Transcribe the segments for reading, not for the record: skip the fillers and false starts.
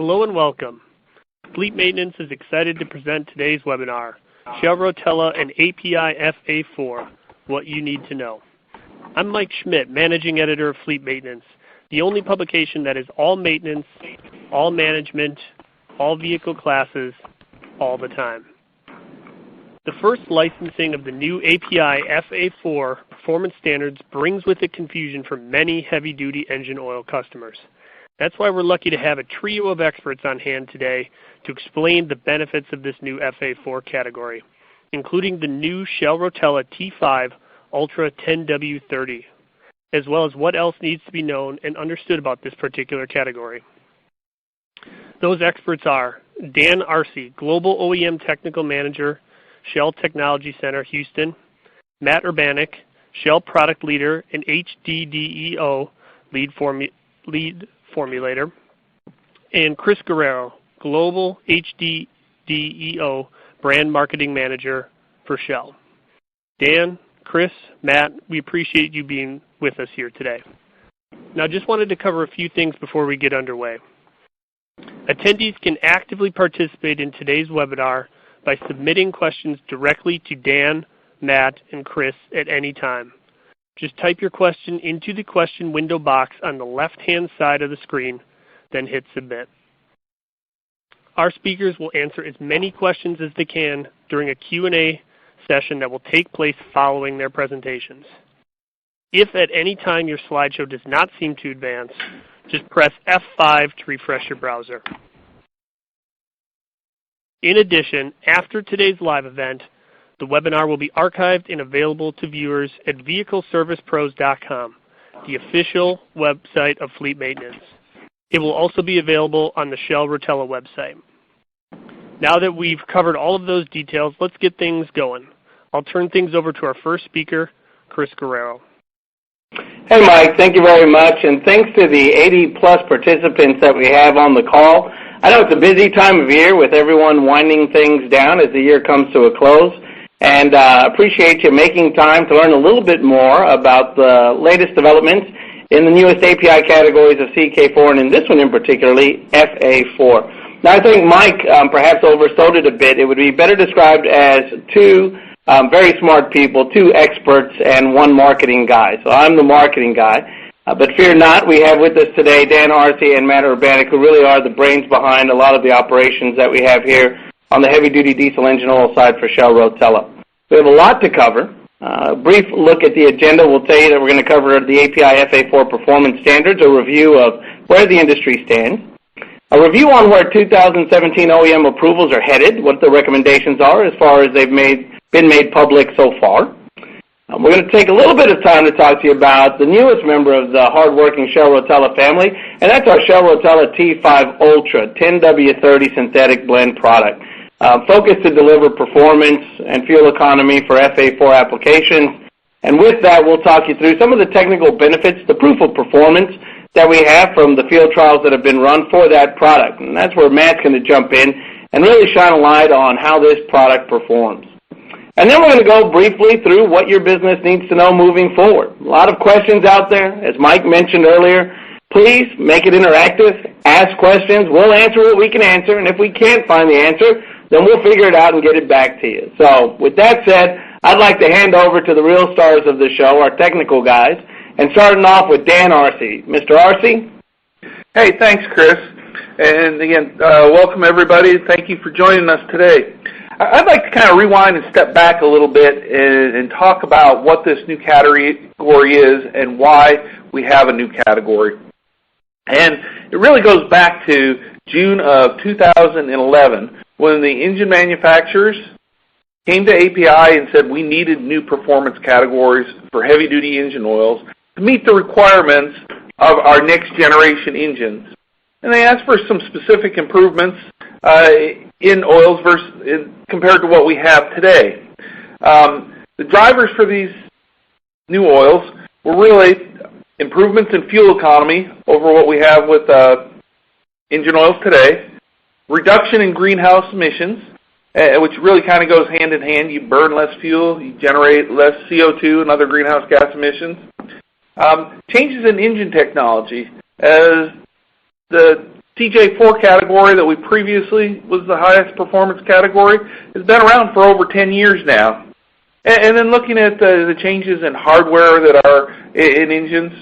Hello and welcome. Fleet Maintenance is excited to present today's webinar, Shell Rotella and API FA4, What You Need to Know. I'm Mike Schmidt, Managing Editor of Fleet Maintenance, the only publication that is all maintenance, all management, all vehicle classes, all the time. The first licensing of the new API FA4 performance standards brings with it confusion for many heavy-duty engine oil customers. That's why we're lucky to have a trio of experts on hand today to explain the benefits of this new FA4 category, including the new Shell Rotella T5 Ultra 10W30, as well as what else needs to be known and understood about this particular category. Those experts are Dan Arcy, Global OEM Technical Manager, Shell Technology Center, Houston; Matt Urbanak, Shell Product Leader and HDDEO Lead Formulator; and Chris Guerrero, Global HDDEO Brand Marketing Manager for Shell. Dan, Chris, Matt, we appreciate you being with us here today. Now, just wanted to cover a few things before we get underway. Attendees can actively participate in today's webinar by submitting questions directly to Dan, Matt, and Chris at any time. Just type your question into the question window box on the left-hand side of the screen, then hit submit. Our speakers will answer as many questions as they can during a Q&A session that will take place following their presentations. If at any time your slideshow does not seem to advance, just press F5 to refresh your browser. In addition, after today's live event, the webinar will be archived and available to viewers at vehicleservicepros.com, the official website of Fleet Maintenance. It will also be available on the Shell Rotella website. Now that we've covered all of those details, let's get things going. I'll turn things over to our first speaker, Chris Guerrero. Hey Mike, thank you very much, and thanks to the 80-plus participants that we have on the call. I know it's a busy time of year with everyone winding things down as the year comes to a close, and appreciate you making time to learn a little bit more about the latest developments in the newest API categories of CK4, and in this one in particularly, FA4. Now I think Mike perhaps oversold it a bit. It would be better described as two very smart people, two experts, and one marketing guy. So I'm the marketing guy. But fear not, we have with us today Dan Arcy and Matt Urbanak, who really are the brains behind a lot of the operations that we have here on the heavy-duty diesel engine oil side for Shell Rotella. We have a lot to cover. A brief look at the agenda will tell you that we're going to cover the API FA4 performance standards, a review of where the industry stands, a review on where 2017 OEM approvals are headed, what the recommendations are as far as they've been made public so far. We're going to take a little bit of time to talk to you about the newest member of the hard-working Shell Rotella family, and that's our Shell Rotella T5 Ultra 10W30 synthetic blend product, focused to deliver performance and fuel economy for FA4 applications. And with that, we'll talk you through some of the technical benefits, the proof of performance that we have from the field trials that have been run for that product. And that's where Matt's going to jump in and really shine a light on how this product performs. And then we're going to go briefly through what your business needs to know moving forward. A lot of questions out there, as Mike mentioned earlier. Please make it interactive. Ask questions. We'll answer what we can answer, and if we can't find the answer, then we'll figure it out and get it back to you. So with that said, I'd like to hand over to the real stars of the show, our technical guys, and starting off with Dan Arcy. Mr. Arcy? Hey, thanks, Chris. And again, welcome everybody. Thank you for joining us today. I'd like to kind of rewind and step back a little bit and talk about what this new category is and why we have a new category. And it really goes back to June of 2011 when the engine manufacturers came to API and said we needed new performance categories for heavy-duty engine oils to meet the requirements of our next-generation engines. And they asked for some specific improvements in oils compared to what we have today. The drivers for these new oils were really improvements in fuel economy over what we have with engine oils today, reduction in greenhouse emissions, which really kind of goes hand in hand. You burn less fuel, you generate less CO2 and other greenhouse gas emissions. Changes in engine technology as the CJ4 category that we previously was the highest performance category has been around for over 10 years now. And then looking at the changes in hardware that are in engines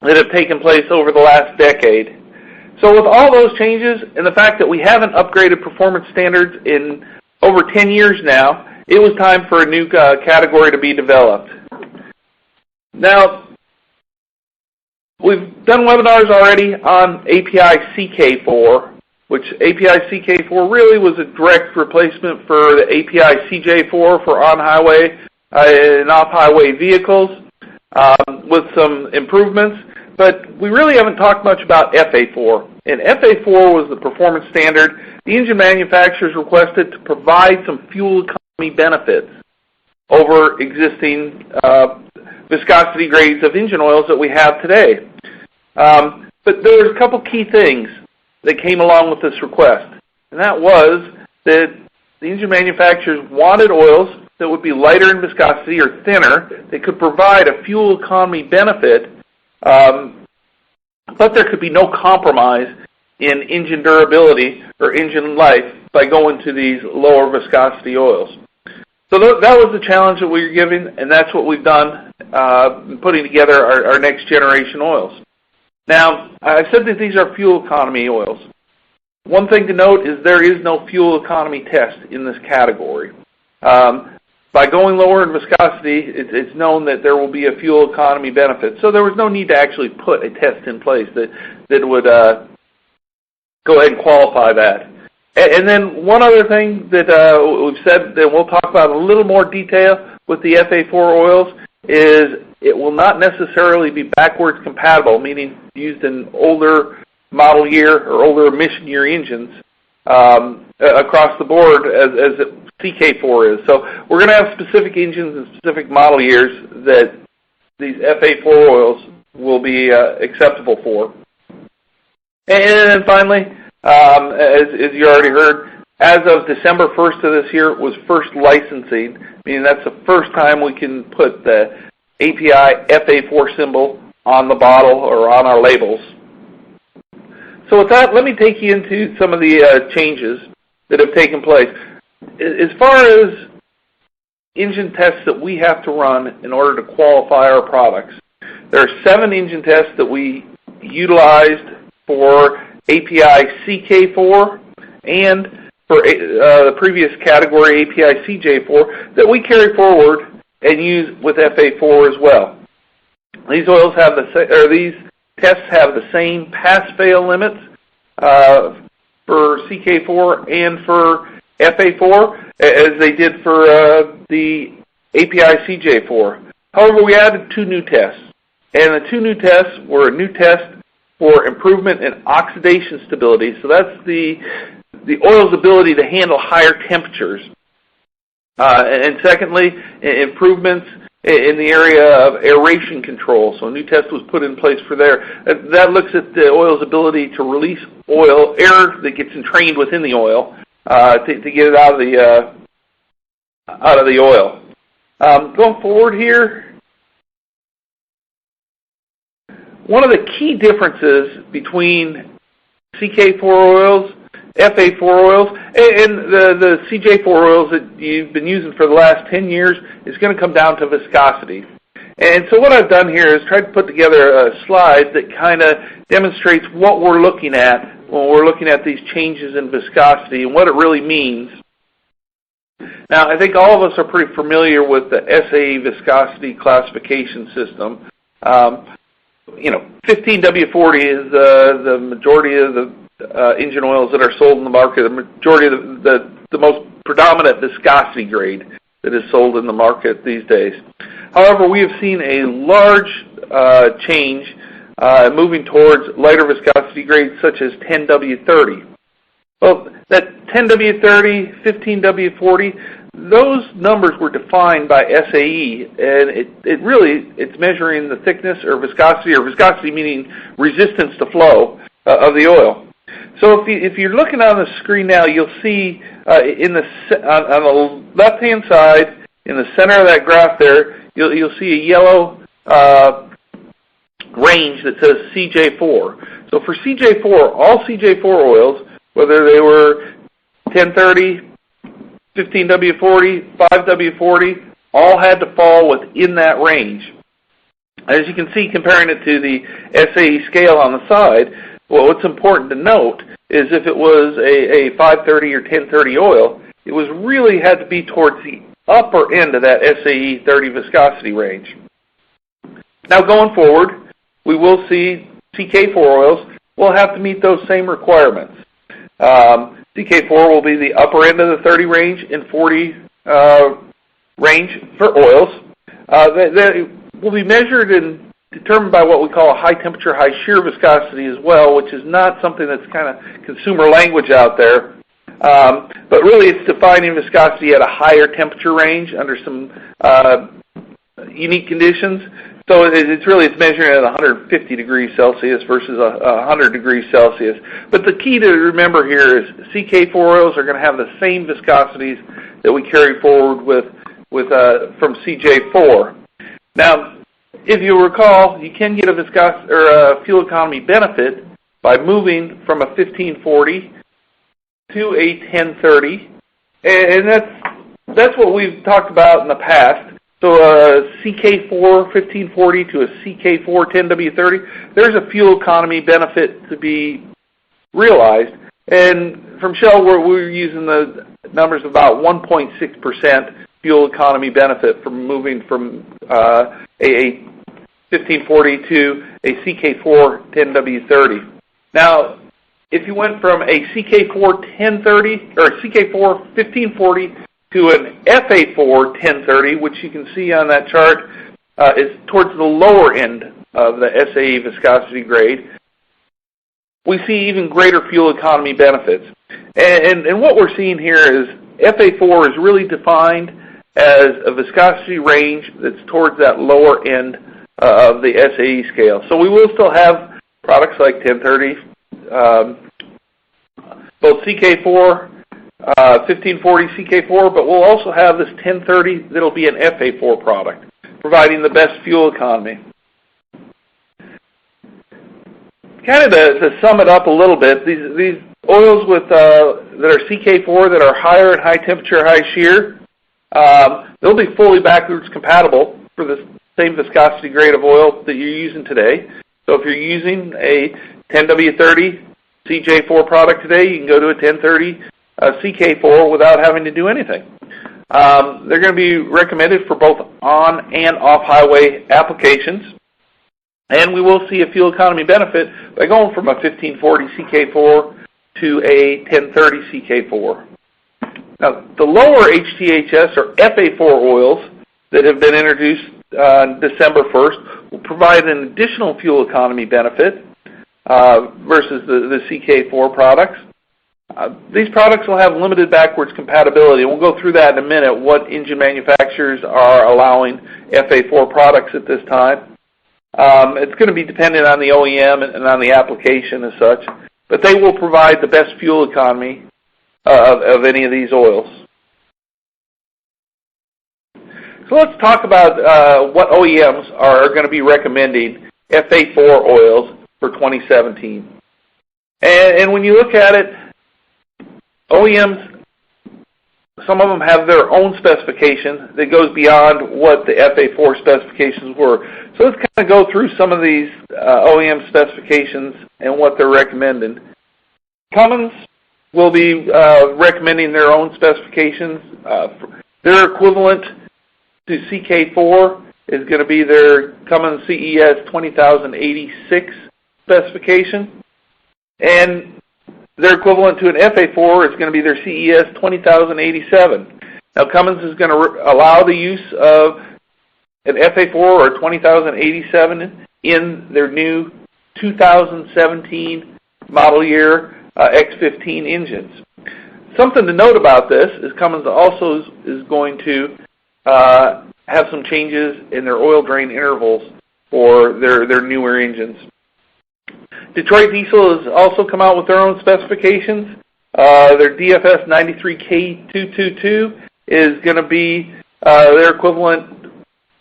that have taken place over the last decade. So with all those changes and the fact that we haven't upgraded performance standards in over 10 years now, it was time for a new category to be developed. Now, we've done webinars already on API CK4, which API CK4 really was a direct replacement for the API CJ4 for on-highway and off-highway vehicles with some improvements. But we really haven't talked much about FA4. And FA4 was the performance standard. The engine manufacturers requested to provide some fuel economy benefits over existing viscosity grades of engine oils that we have today. But there were a couple key things that came along with this request. And that was that the engine manufacturers wanted oils that would be lighter in viscosity or thinner. They could provide a fuel economy benefit, but there could be no compromise in engine durability or engine life by going to these lower viscosity oils. So that was the challenge that we were given, and that's what we've done putting together our next generation oils. Now, I said that these are fuel economy oils. One thing to note is there is no fuel economy test in this category. By going lower in viscosity, it's known that there will be a fuel economy benefit. So there was no need to actually put a test in place that would go ahead and qualify that. And then one other thing that we've said that we'll talk about in a little more detail with the FA4 oils is it will not necessarily be backwards compatible, meaning used in older model year or older emission year engines across the board as CK4 is. So we're going to have specific engines and specific model years that these FA4 oils will be acceptable for. And then finally, as you already heard, as of December 1st of this year, it was first licensing, meaning that's the first time we can put the API FA4 symbol on the bottle or on our labels. So with that, let me take you into some of the changes that have taken place. As far as engine tests that we have to run in order to qualify our products, there are 7 engine tests that we utilized for API CK4 and for the previous category API CJ4 that we carry forward and use with FA4 as well. These oils have these tests have the same pass-fail limits for CK4 and for FA4 as they did for the API CJ4. However, we added 2 new tests, and the 2 new tests were a new test for improvement in oxidation stability. So that's the oil's ability to handle higher temperatures. And secondly, improvements in the area of aeration control. So a new test was put in place for there. That looks at the oil's ability to release air that gets entrained within the oil to get it out of the oil. Going forward here, one of the key differences between CK4 oils, FA4 oils, and the CJ4 oils that you've been using for the last 10 years is going to come down to viscosity. And so what I've done here is tried to put together a slide that kind of demonstrates what we're looking at when we're looking at these changes in viscosity and what it really means. Now, I think all of us are pretty familiar with the SAE viscosity classification system. 15W40 is the majority of the engine oils that are sold in the market, the majority of the most predominant viscosity grade that is sold in the market these days. However, we have seen a large change moving towards lighter viscosity grades such as 10W30. Well, that 10W30, 15W40, those numbers were defined by SAE, and it's measuring the thickness or viscosity meaning resistance to flow of the oil. So if you're looking on the screen now, you'll see on the left-hand side, in the center of that graph there, you'll see a yellow range that says CJ4. So for CJ4, all CJ4 oils, whether they were 1030, 15W40, 5W40, all had to fall within that range. As you can see, comparing it to the SAE scale on the side, well, what's important to note is if it was a 530 or 1030 oil, it was really had to be towards the upper end of that SAE 30 viscosity range. Now going forward, we will see CK4 oils will have to meet those same requirements. CK4 will be the upper end of the 30 range and 40 range for oils. They will be measured and determined by what we call a high temperature, high shear viscosity as well, which is not something that's kind of consumer language out there. But really it's defining viscosity at a higher temperature range under some unique conditions. So it's measuring at 150 degrees Celsius versus 100 degrees Celsius. But the key to remember here is CK4 oils are going to have the same viscosities that we carry forward with from CJ4. Now, if you recall, you can get a fuel economy benefit by moving from a 1540 to a 1030, and that's what we've talked about in the past. So a CK4 1540 to a CK4 10W30, there's a fuel economy benefit to be realized. And from Shell, we're using the numbers of about 1.6% fuel economy benefit from moving from a 1540 to a CK4 10W30. Now, if you went from a CK4 1030 or a CK4 1540 to an FA4 1030, which you can see on that chart, is towards the lower end of the SAE viscosity grade, we see even greater fuel economy benefits. And what we're seeing here is FA4 is really defined as a viscosity range that's towards that lower end of the SAE scale. So we will still have products like 1030, both CK4, 1540 CK4, but we'll also have this 1030 that'll be an FA4 product, providing the best fuel economy. Kind of to sum it up a little bit, these oils with that are CK4 that are higher in high temperature, high shear, they'll be fully backwards compatible for the same viscosity grade of oil that you're using today. So if you're using a 10W30 CJ4 product today, you can go to a 1030 CK4 without having to do anything. They're going to be recommended for both on and off-highway applications. And we will see a fuel economy benefit by going from a 1540 CK4 to a 1030 CK4. Now, the lower HTHS or FA4 oils that have been introduced December 1st will provide an additional fuel economy benefit versus the CK4 products. These products will have limited backwards compatibility. We'll go through that in a minute, what engine manufacturers are allowing FA4 products at this time. It's going to be dependent on the OEM and on the application as such, but they will provide the best fuel economy of any of these oils. So let's talk about what OEMs are going to be recommending FA4 oils for 2017. And when you look at it, OEMs, some of them have their own specification that goes beyond what the FA4 specifications were. So let's kind of go through some of these OEM specifications and what they're recommending. Cummins will be recommending their own specifications. Their equivalent to CK4 is going to be their Cummins CES 20086 specification. And their equivalent to an FA4 is going to be their CES 20087. Now, Cummins is going to allow the use of an FA4 or 20087 in their new 2017 model year X15 engines. Something to note about this is Cummins also is going to have some changes in their oil drain intervals for their newer engines. Detroit Diesel has also come out with their own specifications. Their DFS 93K222 is going to be their equivalent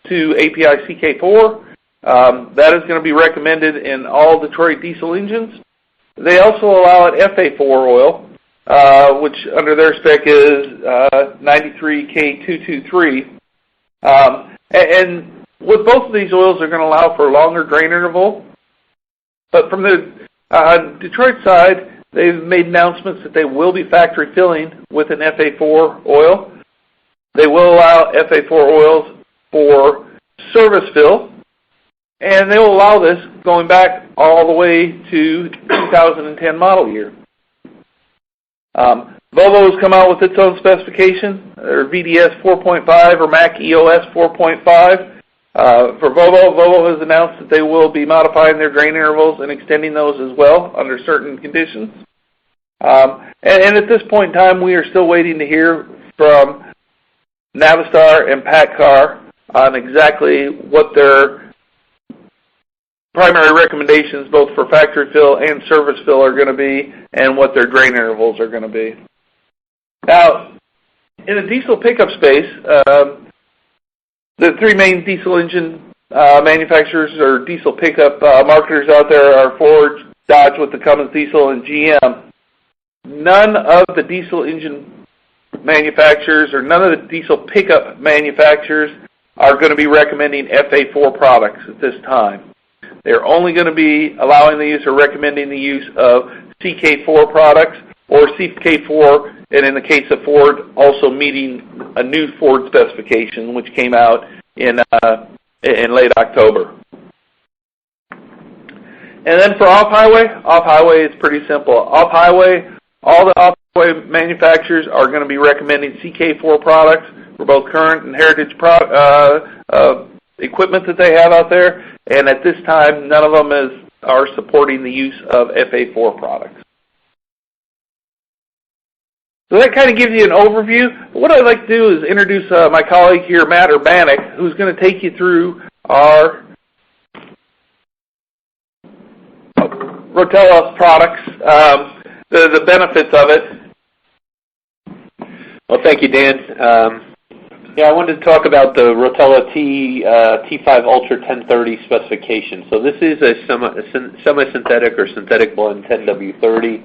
to API CK4. That is going to be recommended in all Detroit diesel engines. They also allow an FA4 oil, which under their spec is 93K223. And with both of these oils, they're going to allow for a longer drain interval. But from the Detroit side, they've made announcements that they will be factory filling with an FA4 oil. They will allow FA4 oils for service fill, and they will allow this going back all the way to 2010 model year. Volvo has come out with its own specification, their VDS 4.5 or Mac EOS 4.5. For Volvo has announced that they will be modifying their drain intervals and extending those as well under certain conditions. And at this point in time, we are still waiting to hear from Navistar and PACCAR on exactly what their primary recommendations, both for factory fill and service fill, are going to be, and what their drain intervals are going to be. Now, in the diesel pickup space, the three main diesel engine manufacturers or diesel pickup marketers out there are Ford, Dodge with the Cummins diesel, and GM. None of the diesel engine manufacturers or none of the diesel pickup manufacturers are going to be recommending FA4 products at this time. They're only going to be allowing the use or recommending the use of CK4 products or CK4, and in the case of Ford, also meeting a new Ford specification, which came out in late October. And then for off-highway is pretty simple. Off-highway, all the off-highway manufacturers are going to be recommending CK4 products for both current and heritage equipment that they have out there, and at this time, none of them are supporting the use of FA4 products. So that kind of gives you an overview. What I'd like to do is introduce my colleague here, Matt Urbanak, who's going to take you through our Rotella products, the benefits of it. Well, thank you, Dan. I wanted to talk about the Rotella T5 Ultra 1030 specification. So this is a semi-synthetic or synthetic blend 10W30.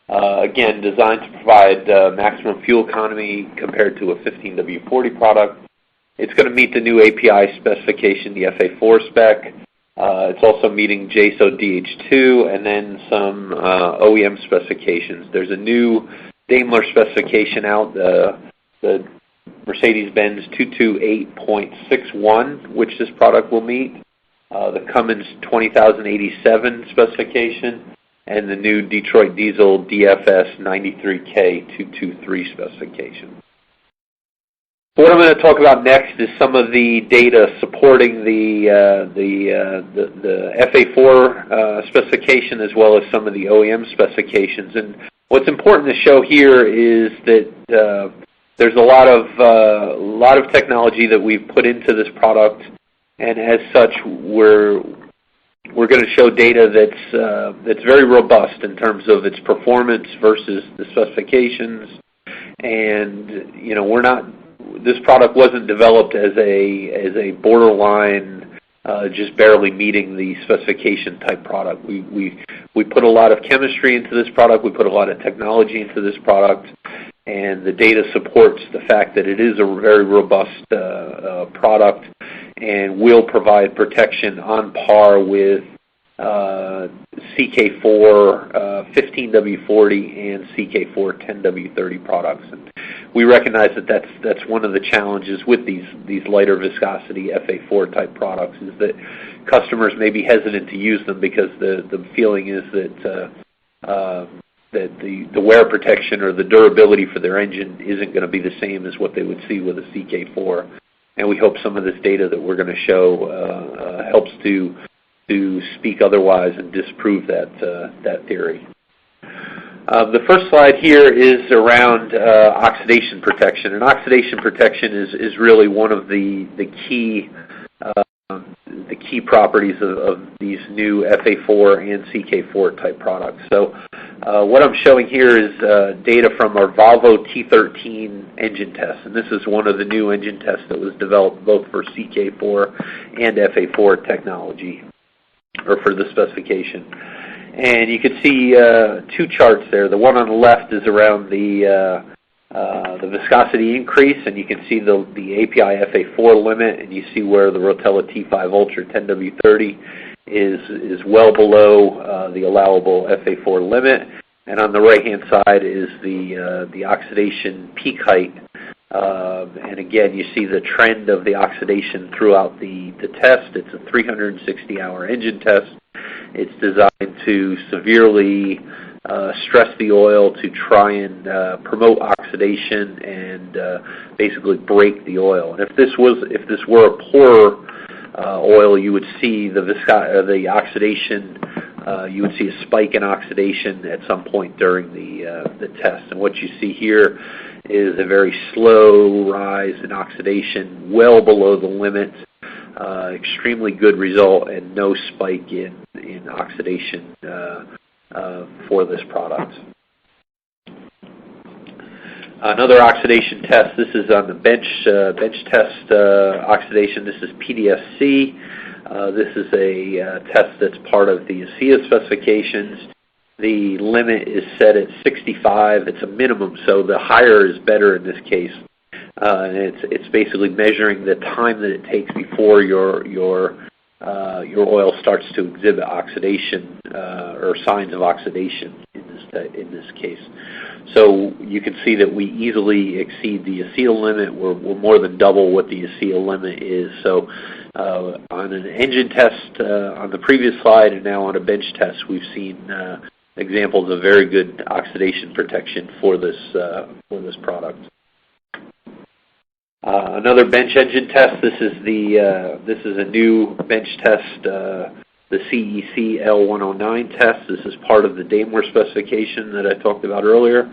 Again, designed to provide maximum fuel economy compared to a 15W40 product. It's going to meet the new API specification, the FA4 spec. It's also meeting JSO DH2 and then some OEM specifications. There's a new Daimler specification out, the Mercedes-Benz 228.61, which this product will meet, the Cummins 20087 specification, and the new Detroit Diesel DFS 93K223 specification. What I'm going to talk about next is some of the data supporting the FA4 specification as well as some of the OEM specifications. And what's important to show here is that there's a lot of technology that we've put into this product, and as such, we're going to show data that's very robust in terms of its performance versus the specifications. And this product wasn't developed as a borderline, just barely meeting the specification type product. We put a lot of chemistry into this product. We put a lot of technology into this product. And the data supports the fact that it is a very robust product and will provide protection on par with CK4 15W40 and CK4 10W30 products. And we recognize that that's one of the challenges with these lighter viscosity FA4 type products, is that customers may be hesitant to use them because the feeling is that the wear protection or the durability for their engine isn't going to be the same as what they would see with a CK4. And we hope some of this data that we're going to show helps to speak otherwise and disprove that theory. The first slide here is around oxidation protection, and oxidation protection is really one of the key properties of these new FA4 and CK4 type products. So What I'm showing here is data from our Volvo T13 engine test, and this is one of the new engine tests that was developed both for CK4 and FA4 technology, or for the specification. And you can see two charts there. The one on the left is around the viscosity increase, and you can see the API FA4 limit, and you see where the Rotella T5 Ultra 10W30 is well below the allowable FA4 limit. And on the right-hand side is the oxidation peak height. And again, you see the trend of the oxidation throughout the test. It's a 360-hour engine test. It's designed to severely stress the oil to try and promote oxidation and basically break the oil. And if this were a poorer oil, you would see the oxidation. You would see a spike in oxidation at some point during the test. And what you see here is a very slow rise in oxidation, well below the limit. Extremely good result, and no spike in oxidation for this product. Another oxidation test. This is on the bench test oxidation. This is PDSC. This is a test that's part of the ASEA specifications. The limit is set at 65. It's a minimum, so the higher is better in this case. And it's basically measuring the time that it takes before your oil starts to exhibit oxidation or signs of oxidation in this case. So you can see that we easily exceed the ASEA limit. We're more than double what the ASEA limit is. So on an engine test on the previous slide, and now on a bench test, we've seen examples of very good oxidation protection for this product. Another bench engine test. This is a new bench test, the CEC L109 test. This is part of the Daimler specification that I talked about earlier.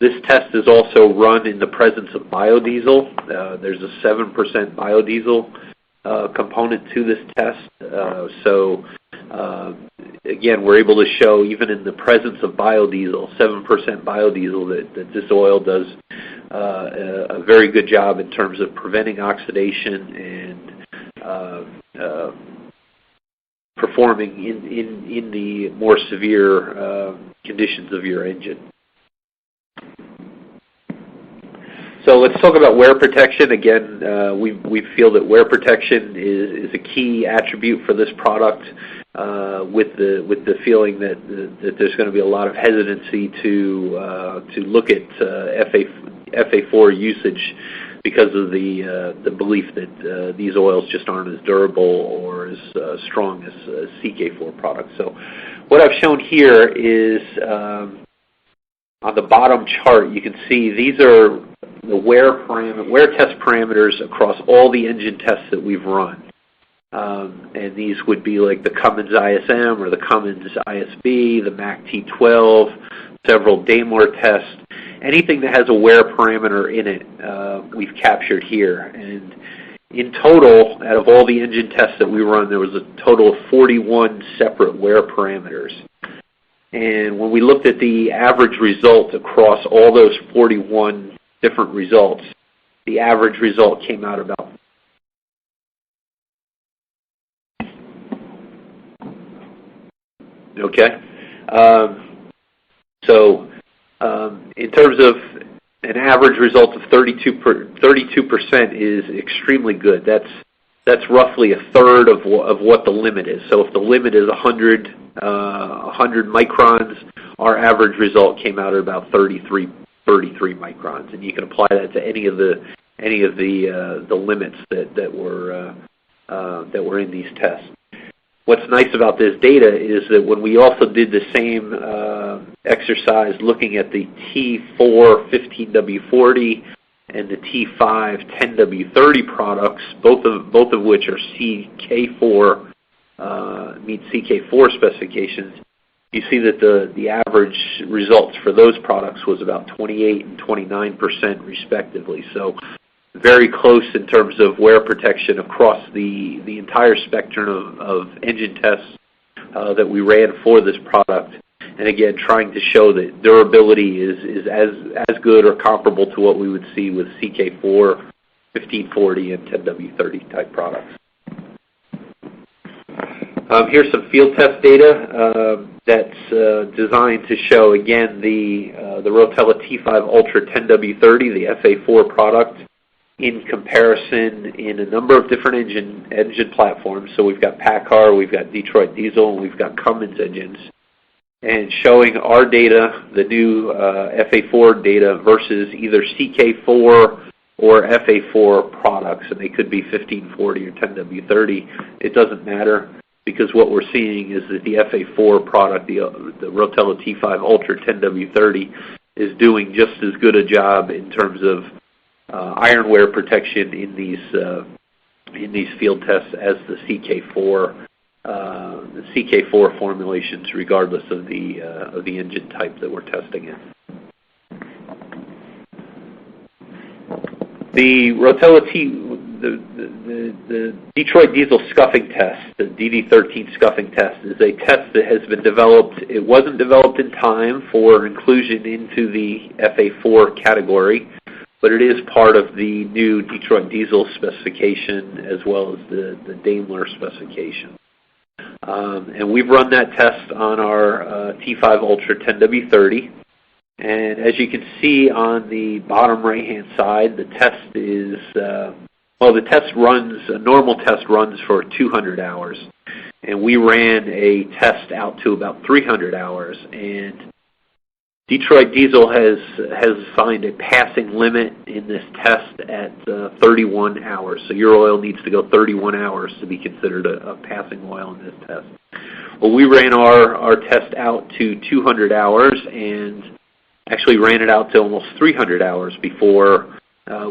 This test is also run in the presence of biodiesel. There's a 7% biodiesel component to this test. So again, we're able to show, even in the presence of biodiesel, 7% biodiesel, that this oil does a very good job in terms of preventing oxidation and performing in the more severe conditions of your engine. So let's talk about wear protection. Again, we feel that wear protection is a key attribute for this product, with the feeling that there's going to be a lot of hesitancy to look at FA4 usage because of the belief that these oils just aren't as durable or as strong as CK4 products. So what I've shown here is on the bottom chart, you can see these are the wear test parameters across all the engine tests that we've run. And these would be like the Cummins ISM or the Cummins ISB, the MAC T12, several Daimler tests. Anything that has a wear parameter in it, we've captured here. And in total, out of all the engine tests that we run, there was a total of 41 separate wear parameters. And when we looked at the average result across all those 41 different results, the average result came out about in terms of an average result of 32% is extremely good. That's roughly a third of what the limit is. So if the limit is 100 microns, our average result came out at about 33 microns, and you can apply that to any of the limits that were in these tests. What's nice about this data is that when we also did the same exercise looking at the T4 15W40 and the T5 10W30 products, both of which are CK4, meet CK4 specifications, you see that the average results for those products was about 28 and 29% respectively. So very close in terms of wear protection across the entire spectrum of engine tests that we ran for this product. and again, trying to show that durability is as good or comparable to what we would see with CK4, 1540, and 10W30 type products. Here's some field test data that's designed to show, again, the Rotella T5 Ultra 10W30, the FA4 product, in comparison in a number of different engine platforms. So we've got PACCAR, we've got Detroit Diesel, and we've got Cummins engines, and showing our data, the new FA4 data, versus either CK4 or FA4 products, and they could be 1540 or 10W30. It doesn't matter, because what we're seeing is that the FA4 product, the Rotella T5 Ultra 10W30, is doing just as good a job in terms of iron wear protection in these field tests as the CK4 formulations, regardless of the engine type that we're testing in. The Rotella the Detroit Diesel scuffing test, the DD13 scuffing test, is a test that has been developed. It wasn't developed in time for inclusion into the FA4 category, but it is part of the new Detroit Diesel specification as well as the Daimler specification. And we've run that test on our T5 Ultra 10W30. And as you can see on the bottom right-hand side, the test is, a normal test runs for 200 hours. And we ran a test out to about 300 hours. And Detroit Diesel has assigned a passing limit in this test at 31 hours. So your oil needs to go 31 hours to be considered a passing oil in this test. Well, we ran our test out to 200 hours and actually ran it out to almost 300 hours before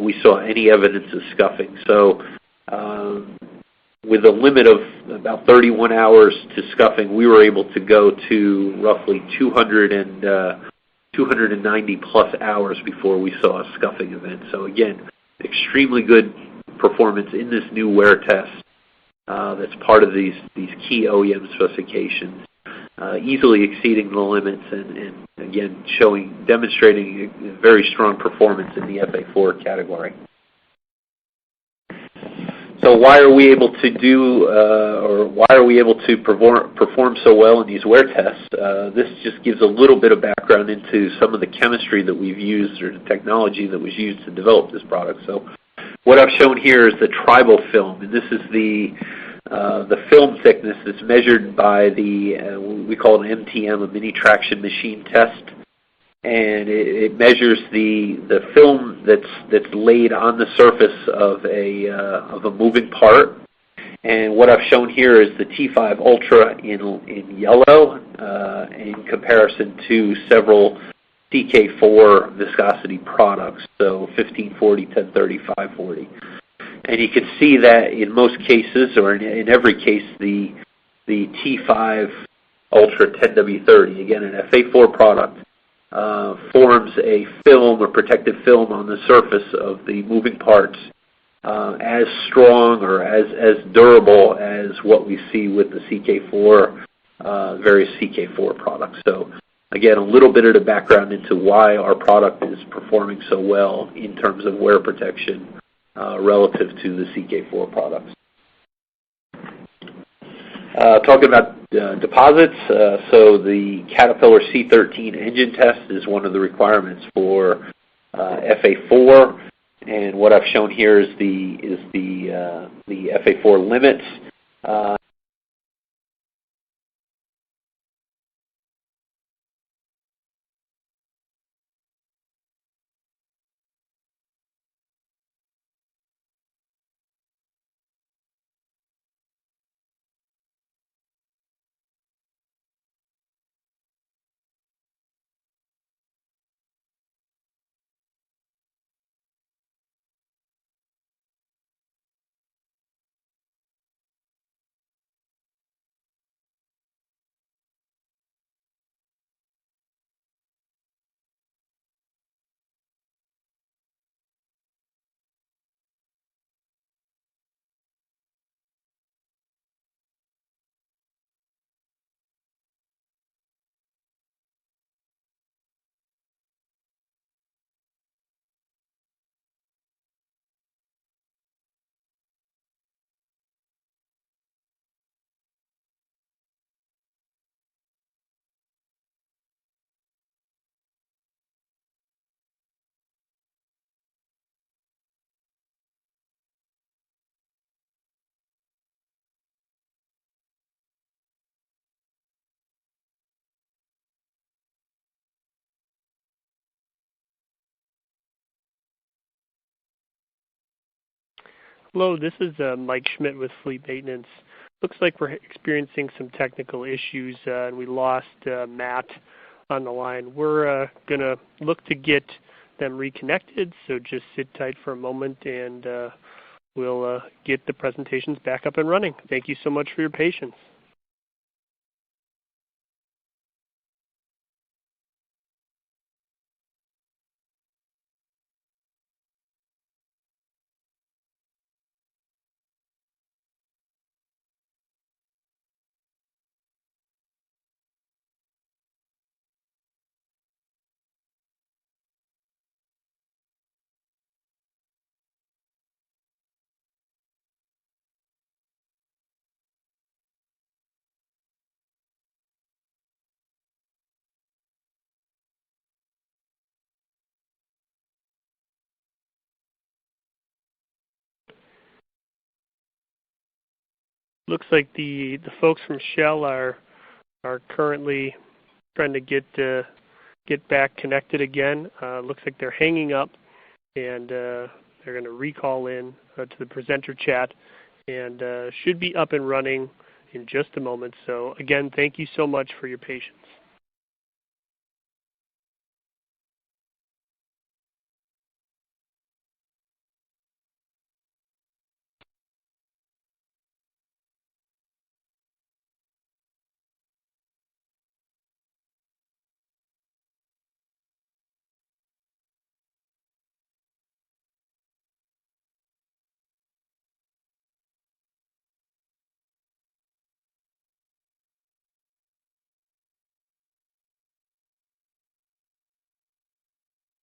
we saw any evidence of scuffing. So with a limit of about 31 hours to scuffing, we were able to go to roughly 290 plus hours before we saw a scuffing event. So again, extremely good performance in this new wear test that's part of these key OEM specifications, easily exceeding the limits and again demonstrating a very strong performance in the FA4 category. So why are we able to perform so well in these wear tests? This just gives a little bit of background into some of the chemistry that we've used, or the technology that was used to develop this product. So what I've shown here is the tribofilm, and this is the film thickness that's measured by we call it an MTM, a mini traction machine test. And it measures the film that's laid on the surface of a moving part. And what I've shown here is the T5 Ultra in yellow in comparison to several CK4 viscosity products, so 1540, 1030, 540. And you can see that in most cases, or in every case, the T5 Ultra 10W30, again an FA4 product, forms a film or protective film on the surface of the moving parts as strong or as durable as what we see with the CK4, various CK4 products. So again, a little bit of the background into why our product is performing so well in terms of wear protection relative to the CK4 products. Talking about deposits, so the Caterpillar C13 engine test is one of the requirements for FA4, and what I've shown here is the FA4 limits. Hello, this is Mike Schmidt with Fleet Maintenance. Looks like we're experiencing some technical issues, and we lost Matt on the line. We're going to look to get them reconnected, so just sit tight for a moment, and we'll get the presentations back up and running. Thank you so much for your patience. Looks like the folks from Shell are currently trying to get back connected again. Looks like they're hanging up, and they're going to recall in to the presenter chat, and should be up and running in just a moment. So again, thank you so much for your patience.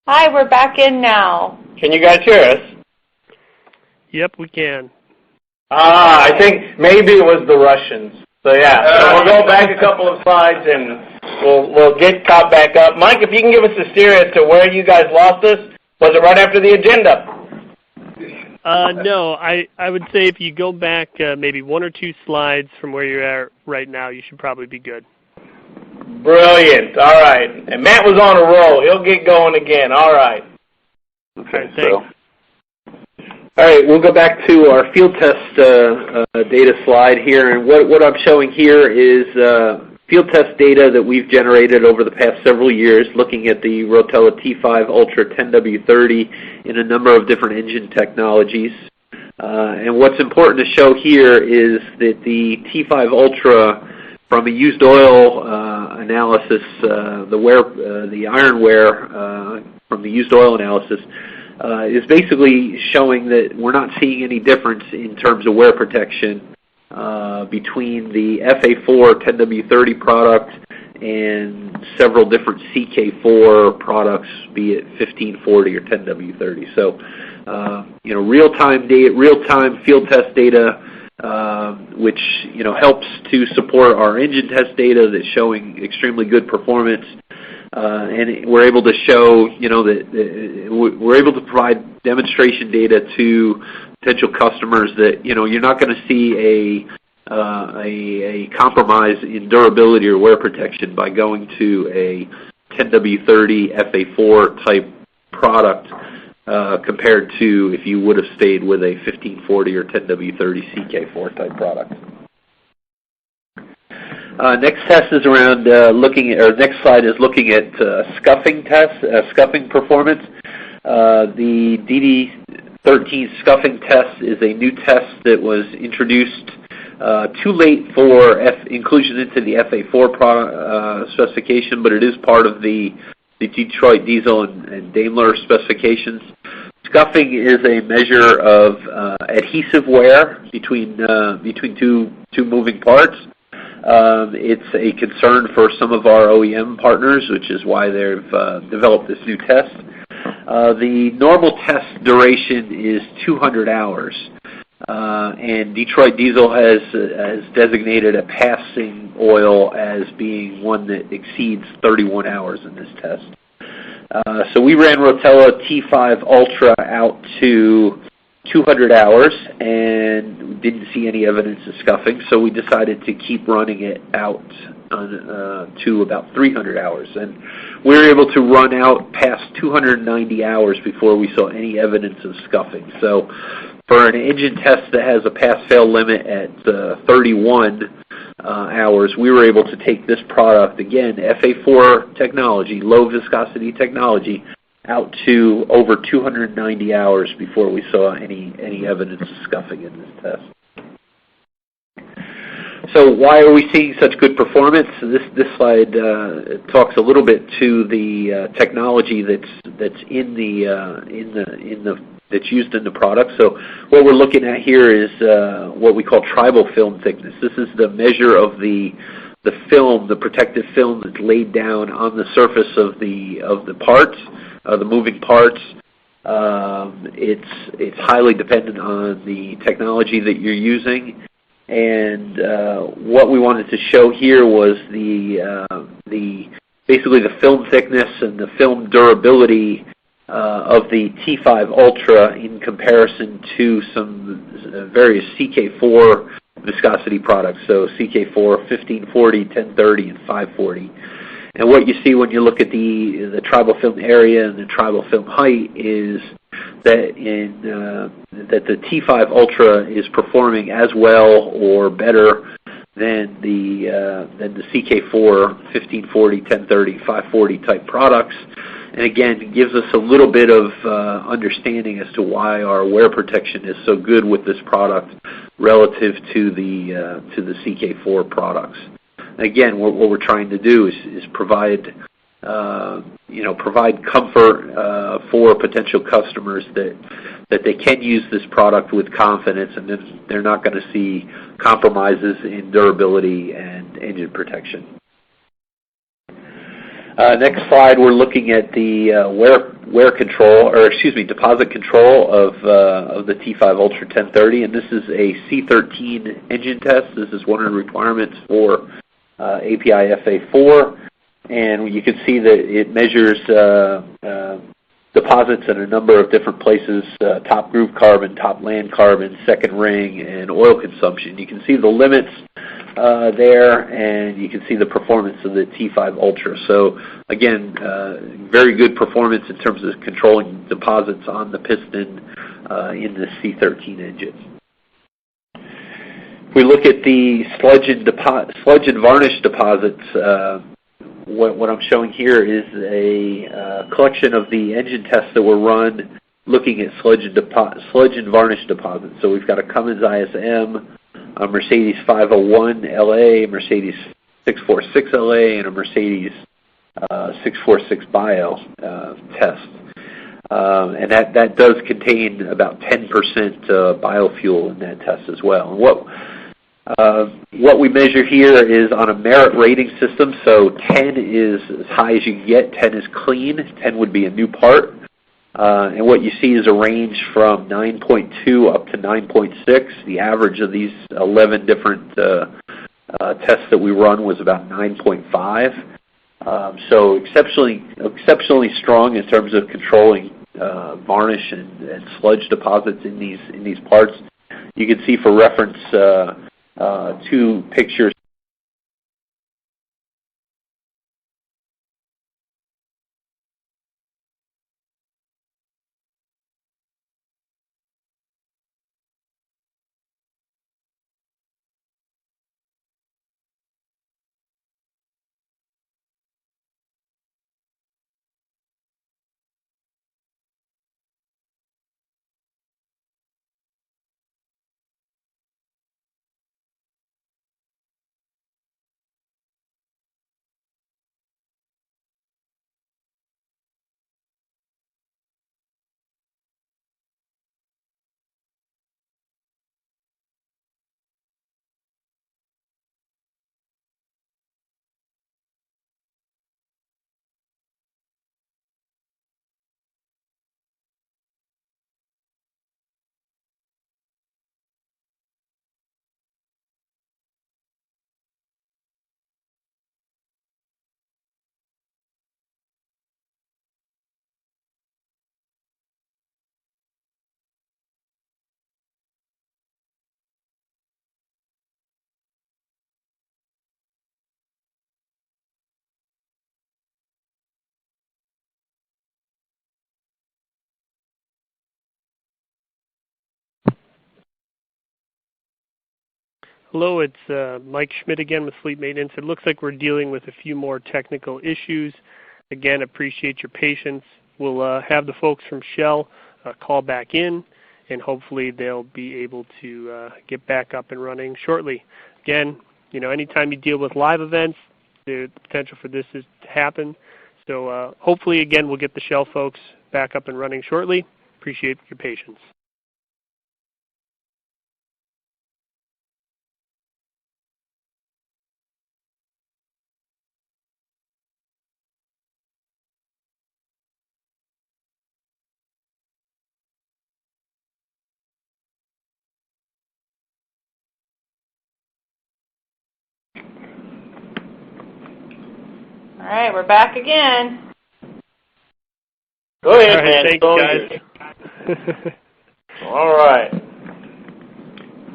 Hi, we're back in now. Can you guys hear us? Yep, we can. I think maybe it was the Russians. So yeah, so we'll go back a couple of slides and we'll get caught back up. Mike, if you can give us a steer as to where you guys lost us. Was it right after the agenda? No, I would say if you go back maybe one or two slides from where you're at right now, you should probably be good. Brilliant. All right. And Matt was on a roll. He'll get going again. All right. Okay, thanks. All right, we'll go back to our field test data slide here, and what I'm showing here is field test data that we've generated over the past several years, looking at the Rotella T5 Ultra 10W30 in a number of different engine technologies. And what's important to show here is that the T5 Ultra, from a used oil analysis, the iron wear from the used oil analysis, is basically showing that we're not seeing any difference in terms of wear protection between the FA4 10W30 product and several different CK4 products, be it 1540 or 10W30. So, real-time field test data, which helps to support our engine test data that's showing extremely good performance. And we're able to show, that we're able to provide demonstration data to potential customers that, you're not going to see a compromise in durability or wear protection by going to a 10W30 FA4 type product compared to if you would have stayed with a 1540 or 10W30 CK4 type product. Next test is around next slide is looking at scuffing tests, scuffing performance. The DD13 scuffing test is a new test that was introduced too late for inclusion into the FA4 specification, but it is part of the Detroit Diesel and Daimler specifications. Scuffing is a measure of adhesive wear between two moving parts. It's a concern for some of our OEM partners, which is why they've developed this new test. The normal test duration is 200 hours, and Detroit Diesel has designated a passing oil as being one that exceeds 31 hours in this test. So we ran Rotella T5 Ultra out to 200 hours and didn't see any evidence of scuffing, so we decided to keep running it out to about 300 hours. And we were able to run out past 290 hours before we saw any evidence of scuffing. So for an engine test that has a pass-fail limit at 31 hours, we were able to take this product, again, FA4 technology, low viscosity technology, out to over 290 hours before we saw any evidence of scuffing in this test. So why are we seeing such good performance? This slide talks a little bit to the technology that's that's used in the product. So what we're looking at here is what we call tribofilm thickness. This is the measure of the film, the protective film that's laid down on the surface of the parts, the moving parts. It's highly dependent on the technology that you're using. And what we wanted to show here was basically the film thickness and the film durability of the T5 Ultra in comparison to some various CK4 viscosity products. So CK4 1540, 1030, and 540. And what you see when you look at the tribofilm area and the tribofilm height is that that the T5 Ultra is performing as well or better than the CK4 1540, 1030, 540 type products. And again, it gives us a little bit of understanding as to why our wear protection is so good with this product relative to the CK4 products. Again, what we're trying to do is provide provide comfort for potential customers that they can use this product with confidence, and then they're not going to see compromises in durability and engine protection. Next slide, we're looking at the wear control, or excuse me, deposit control of the T5 Ultra 1030, and this is a C13 engine test. This is one of the requirements for API FA4. And you can see that it measures deposits in a number of different places, top groove carbon, top land carbon, second ring, and oil consumption. You can see the limits there, and you can see the performance of the T5 Ultra. So again, very good performance in terms of controlling deposits on the piston in the C13 engine. If we look at the sludge and varnish deposits, what I'm showing here is a collection of the engine tests that were run looking at sludge and varnish deposits. So we've got a Cummins ISM, a Mercedes 501 LA, a Mercedes 646 LA, and a Mercedes 646 Bio test. And that does contain about 10% biofuel in that test as well. And what we measure here is on a merit rating system, so 10 is as high as you can get, 10 is clean, 10 would be a new part. And what you see is a range from 9.2 up to 9.6. The average of these 11 different tests that we run was about 9.5. So exceptionally strong in terms of controlling varnish and sludge deposits in these parts. You can see for reference two pictures Hello, it's Mike Schmidt again with Fleet Maintenance. It looks like we're dealing with a few more technical issues. Again, appreciate your patience. We'll have the folks from Shell call back in, and hopefully they'll be able to get back up and running shortly. Again, you know, anytime you deal with live events, the potential for this is to happen. So hopefully, again, we'll get the Shell folks back up and running shortly. Appreciate your patience. All right, we're back again. Go ahead, All right, man. thanks, guys. All right.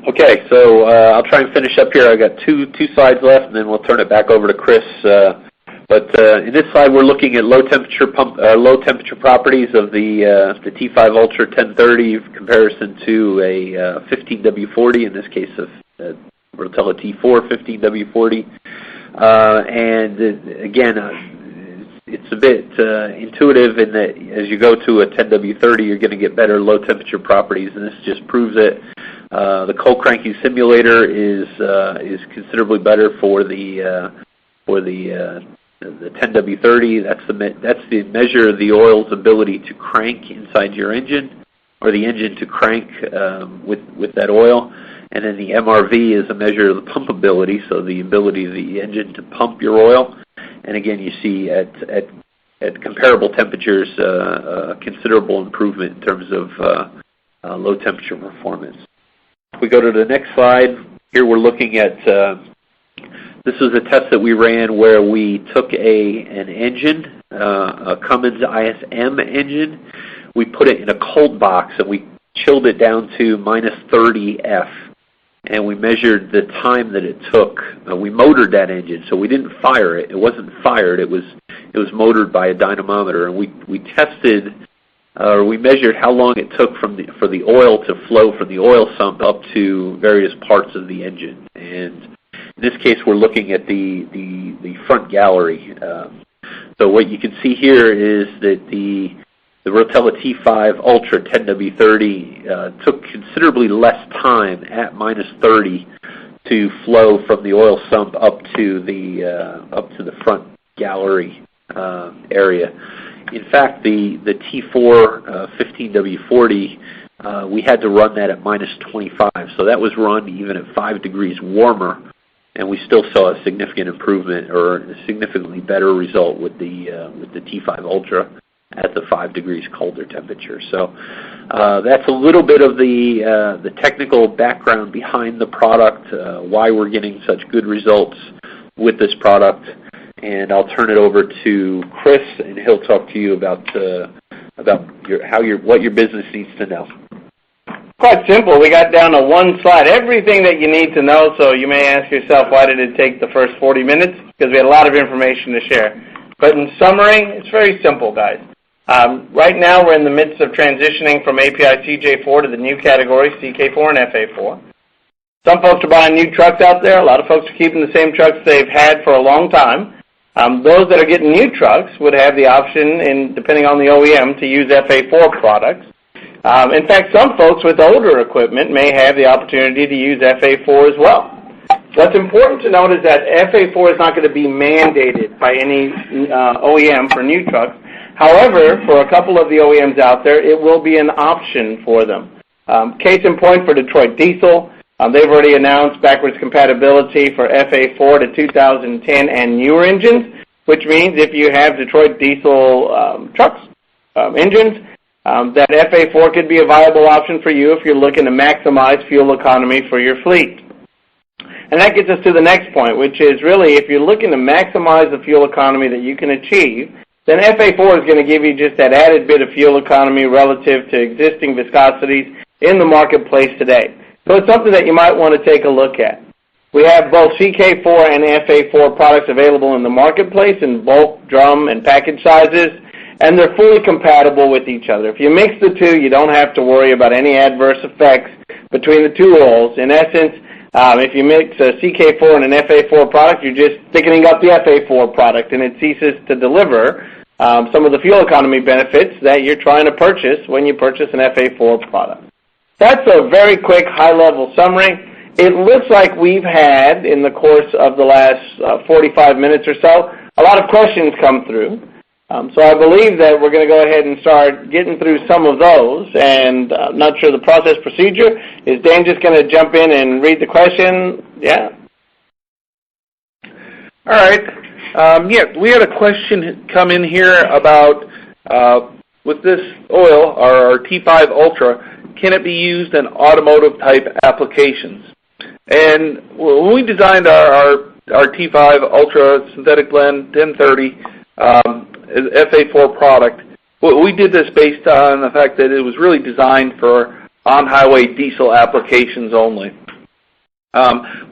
Okay, so I'll try and finish up here. I've got two slides left, and then we'll turn it back over to Chris. But in this slide, we're looking at low temperature properties of the T5 Ultra 1030 in comparison to a 15W40. In this case, a Rotella T4 15W40. And again, it's a bit intuitive in that as you go to a 10W30, you're going to get better low temperature properties, and this just proves it. The cold cranking simulator is considerably better for the 10W30. That's the measure of the oil's ability to crank inside your engine, or the engine to crank with that oil. And then the MRV is a measure of the pumpability, so the ability of the engine to pump your oil. And again, you see at comparable temperatures considerable improvement in terms of low temperature performance. If we go to the next slide, here we're looking at, this was a test that we ran where we took an engine, a Cummins ISM engine, we put it in a cold box and we chilled it down to minus 30 F. And we measured the time that it took. We motored that engine, so we didn't fire it. It wasn't fired. It was motored by a dynamometer, and we tested, or we measured how long it took for the oil to flow from the oil sump up to various parts of the engine. And in this case, we're looking at the front gallery. So what you can see here is that the Rotella T5 Ultra 10W30 took considerably less time at minus 30 to flow from the oil sump up to the front gallery area. In fact, the T4 15W40 we had to run that at minus 25, so that was run even at 5 degrees warmer, and we still saw a significant improvement or a significantly better result with the T5 Ultra at the 5 degrees colder temperature. So that's a little bit of the technical background behind the product, why we're getting such good results with this product. And I'll turn it over to Chris, and he'll talk to you about what your business needs to know. Quite simple. We got down to one slide. Everything that you need to know, so you may ask yourself, why did it take the first 40 minutes? Because we had a lot of information to share. But in summary, it's very simple, guys. Right now, we're in the midst of transitioning from API CJ4 to the new categories, CK4 and FA4. Some folks are buying new trucks out there. A lot of folks are keeping the same trucks they've had for a long time. Those that are getting new trucks would have the option, depending on the OEM, to use FA4 products. In fact, some folks with older equipment may have the opportunity to use FA4 as well. What's important to note is that FA4 is not going to be mandated by any OEM for new trucks. However, for a couple of the OEMs out there, it will be an option for them. Case in point for Detroit Diesel, they've already announced backwards compatibility for FA4 to 2010 and newer engines, which means if you have Detroit Diesel trucks, engines, that FA4 could be a viable option for you if you're looking to maximize fuel economy for your fleet. And that gets us to the next point, which is really if you're looking to maximize the fuel economy that you can achieve, then FA4 is going to give you just that added bit of fuel economy relative to existing viscosities in the marketplace today. So it's something that you might want to take a look at. We have both CK4 and FA4 products available in the marketplace in bulk, drum, and package sizes, and they're fully compatible with each other. If you mix the two, you don't have to worry about any adverse effects between the two oils. In essence, If you mix a CK4 and an FA4 product, you're just thickening up the FA4 product, and it ceases to deliver some of the fuel economy benefits that you're trying to purchase when you purchase an FA4 product. That's a very quick, high-level summary. It looks like we've had, in the course of the last 45 minutes or so, a lot of questions come through. So I believe that we're going to go ahead and start getting through some of those, and I'm not sure the process procedure. Is Dan just going to jump in and read the question? Yeah? All right. We had a question come in here about, with this oil, our T5 Ultra, can it be used in automotive-type applications? And when we designed our T5 Ultra Synthetic Blend 1030 FA4 product, we did this based on the fact that it was really designed for on-highway diesel applications only.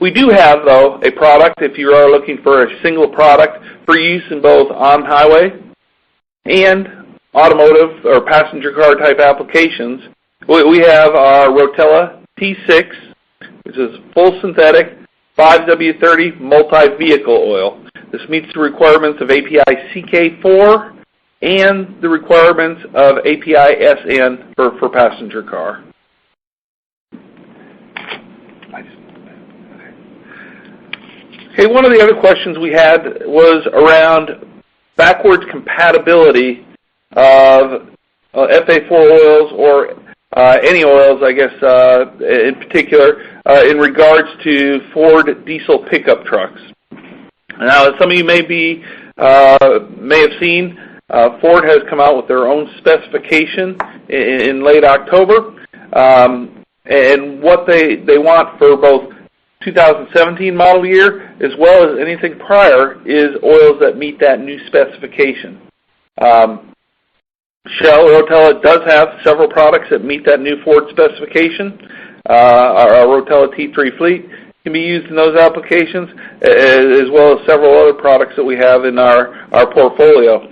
We do have, though, a product, if you are looking for a single product for use in both on-highway and automotive or passenger car type applications. We have our ROTELLA T6, which is full synthetic 5W30 multi-vehicle oil. This meets the requirements of API CK4 and the requirements of API SN for passenger car. Okay, one of the other questions we had was around backwards compatibility of FA4 oils or any oils, I guess, in particular, in regards to Ford diesel pickup trucks. Now, as some of you may have seen, Ford has come out with their own specification in late October, and what they want for both 2017 model year as well as anything prior is oils that meet that new specification. Shell Rotella does have several products that meet that new Ford specification. Our Rotella T3 fleet can be used in those applications, as well as several other products that we have in our portfolio.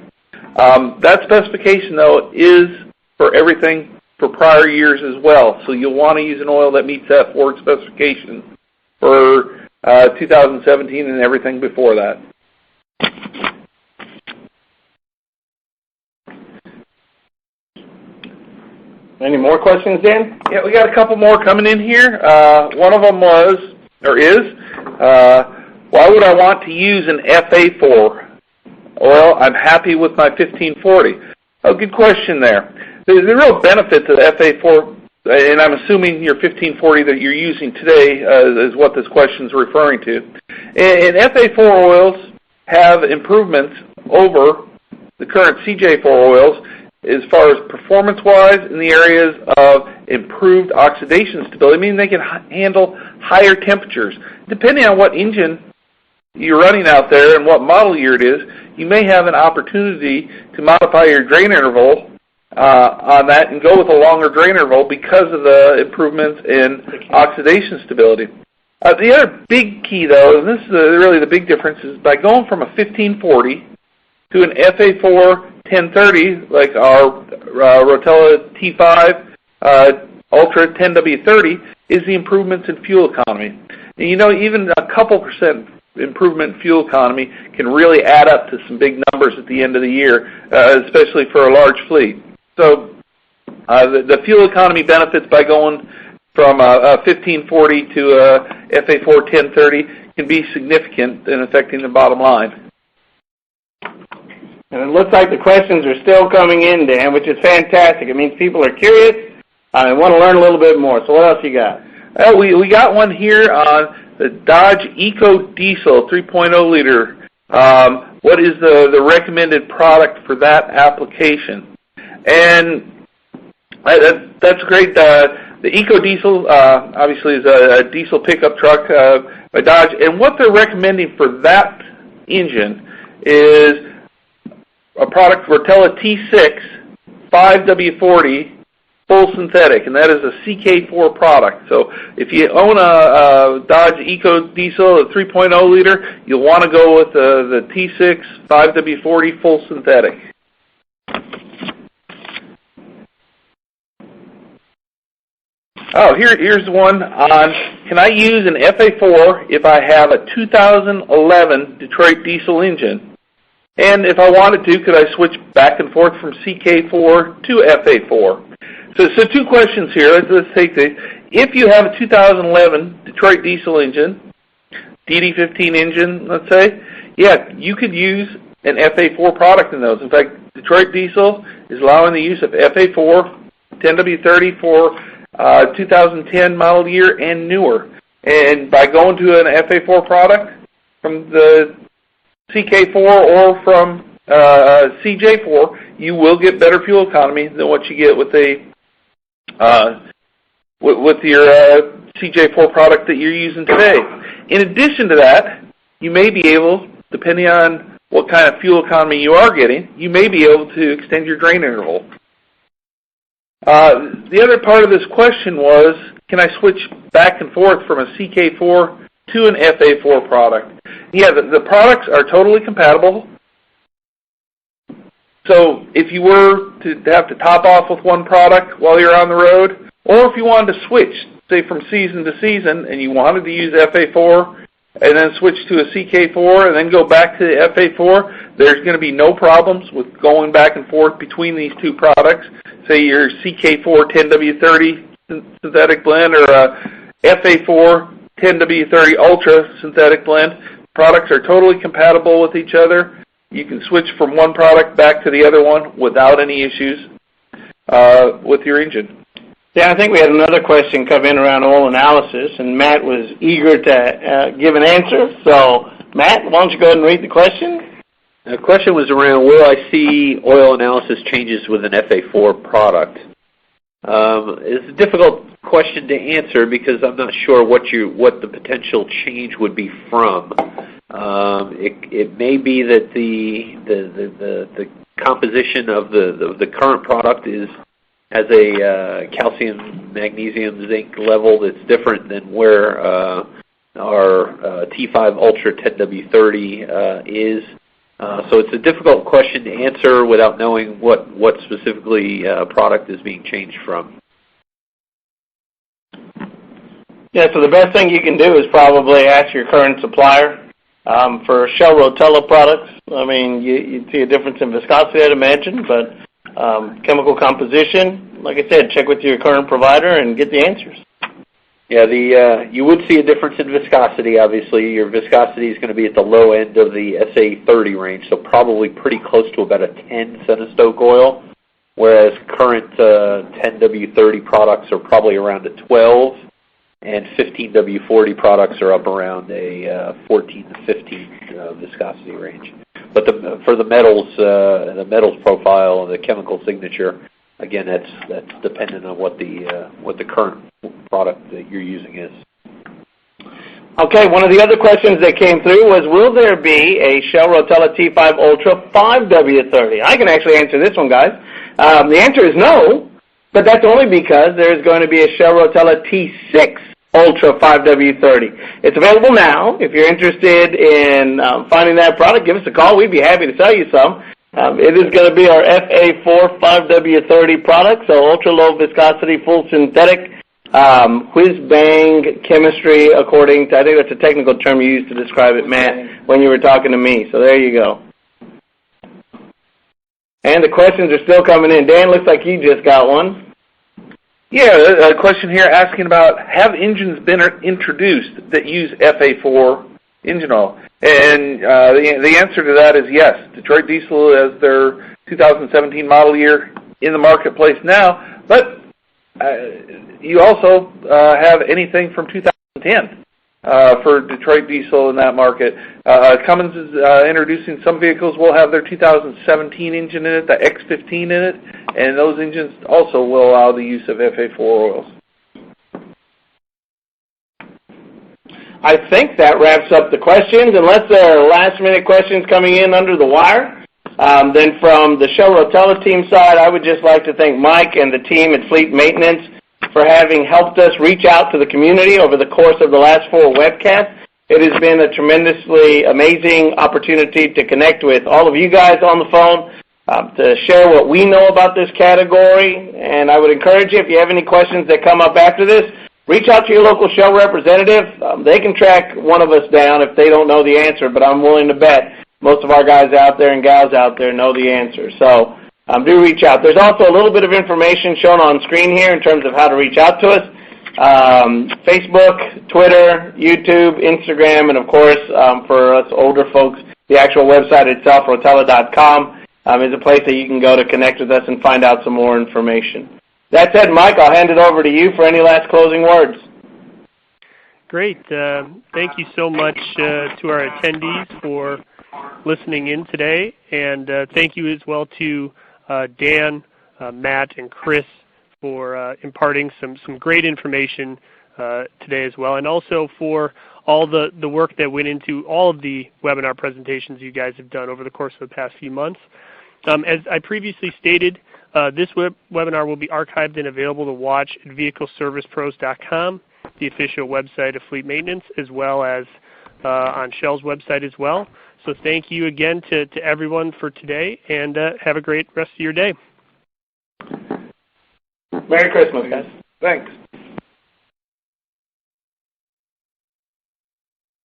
That specification, though, is for everything for prior years as well. So you'll want to use an oil that meets that Ford specification for 2017 and everything before that. Any more questions, Dan? Yeah, we got a couple more coming in here. One of them was, or is, why would I want to use an FA4 oil? I'm happy with my 1540. Oh, good question there. The real benefits of FA4, and I'm assuming your 1540 that you're using today is what this question is referring to. And FA4 oils have improvements over the current CJ4 oils as far as performance-wise in the areas of improved oxidation stability, meaning they can handle higher temperatures. Depending on what engine you're running out there and what model year it is, you may have an opportunity to modify your drain interval on that and go with a longer drain interval because of the improvements in oxidation stability. The other big key, though, and this is really the big difference, is by going from a 1540 to an FA4 1030, like our Rotella T5 Ultra 10W30, is the improvements in fuel economy. And you know, even a couple percent improvement in fuel economy can really add up to some big numbers at the end of the year, especially for a large fleet. So the fuel economy benefits by going from a 1540 to a FA4 1030 can be significant in affecting the bottom line. And it looks like the questions are still coming in, Dan, which is fantastic. It means people are curious and want to learn a little bit more. So what else you got? We got one here on the Dodge Eco Diesel 3.0 liter. What is the recommended product for that application? And that's great. The Eco Diesel obviously is a diesel pickup truck by Dodge, and what they're recommending for that engine is a product, Rotella T6 5W40 full synthetic, and that is a CK4 product. So if you own a Dodge Eco Diesel, a 3.0 liter, you'll want to go with the T6 5W40 full synthetic. Oh, here's one on, can I use an FA4 if I have a 2011 Detroit diesel engine? And if I wanted to, could I switch back and forth from CK4 to FA4? So two questions here. Let's take this. If you have a 2011 Detroit diesel engine, DD15 engine, let's say, yeah, you could use an FA4 product in those. In fact, Detroit diesel is allowing the use of FA4 10W30 for 2010 model year and newer. And by going to an FA4 product from the CK4 or from CJ4, you will get better fuel economy than what you get with your CJ4 product that you're using today. In addition to that, you may be able, depending on what kind of fuel economy you are getting, you may be able to extend your drain interval. The other part of this question was, can I switch back and forth from a CK4 to an FA4 product? Yeah, the products are totally compatible. So if you were to have to top off with one product while you're on the road, or if you wanted to switch, say from season to season, and you wanted to use FA4 and then switch to a CK4 and then go back to the FA4, there's going to be no problems with going back and forth between these two products. Say your CK4 10W30 synthetic blend or a FA4 10W30 Ultra synthetic blend. Products are totally compatible with each other. You can switch from one product back to the other one without any issues with your engine. Yeah, I think we had another question come in around oil analysis, and Matt was eager to give an answer. So, Matt, why don't you go ahead and read the question? The question was around, will I see oil analysis changes with an FA4 product? It's a difficult question to answer because I'm not sure what the potential change would be from. It may be that the composition of the current product has a calcium, magnesium, zinc level that's different than where our T5 Ultra 10W30 is. So it's a difficult question to answer without knowing what specifically product is being changed from. Yeah, so the best thing you can do is probably ask your current supplier. For Shell Rotella products, I mean, you'd see a difference in viscosity, I'd imagine, but chemical composition, like I said, check with your current provider and get the answers. Yeah, you would see a difference in viscosity, obviously. Your viscosity is going to be at the low end of the SA30 range, so probably pretty close to about a 10 centistoke oil, whereas current 10W30 products are probably around a 12, and 15W40 products are up around a 14 to 15 viscosity range. But for the metals profile and the chemical signature, again, that's dependent on what the current product that you're using is. Okay, one of the other questions that came through was, will there be a Shell Rotella T5 Ultra 5W30? I can actually answer this one, guys. The answer is no, but that's only because there's going to be a Shell Rotella T6 Ultra 5W30. It's available now. If you're interested in finding that product, give us a call. We'd be happy to sell you some. It is going to be our FA4 5W30 product, so ultra-low viscosity, full synthetic, whiz-bang chemistry, according to, I think that's a technical term you used to describe it, Matt, when you were talking to me. So there you go. And the questions are still coming in. Dan, looks like you just got one. Yeah, a question here asking about, have engines been introduced that use FA4 engine oil? And the answer to that is yes. Detroit Diesel has their 2017 model year in the marketplace now, but you also have anything from 2010 for Detroit Diesel in that market. Cummins is introducing some vehicles will have their 2017 engine in it, the X15 in it, and those engines also will allow the use of FA4 oils. I think that wraps up the questions. Unless there are last-minute questions coming in under the wire, then from the Shell Rotella team side, I would just like to thank Mike and the team at Fleet Maintenance for having helped us reach out to the community over the course of the last 4 webcasts. It has been a tremendously amazing opportunity to connect with all of you guys on the phone, to share what we know about this category. And I would encourage you, if you have any questions that come up after this, reach out to your local Shell representative. They can track one of us down if they don't know the answer, but I'm willing to bet most of our guys out there and gals out there know the answer. So do reach out. There's also a little bit of information shown on screen here in terms of how to reach out to us. Facebook, Twitter, YouTube, Instagram, and of course, for us older folks, the actual website itself, rotella.com, is a place that you can go to connect with us and find out some more information. That said, Mike, I'll hand it over to you for any last closing words. Great. Thank you so much to our attendees for listening in today, and thank you as well to Dan, Matt, and Chris for imparting some great information today as well, and also for all the work that went into all of the webinar presentations you guys have done over the course of the past few months. As I previously stated, this webinar will be archived and available to watch at vehicleservicepros.com, the official website of Fleet Maintenance, as well as on Shell's website as well. So thank you again to everyone for today, and have a great rest of your day. Merry Christmas, guys. Thanks.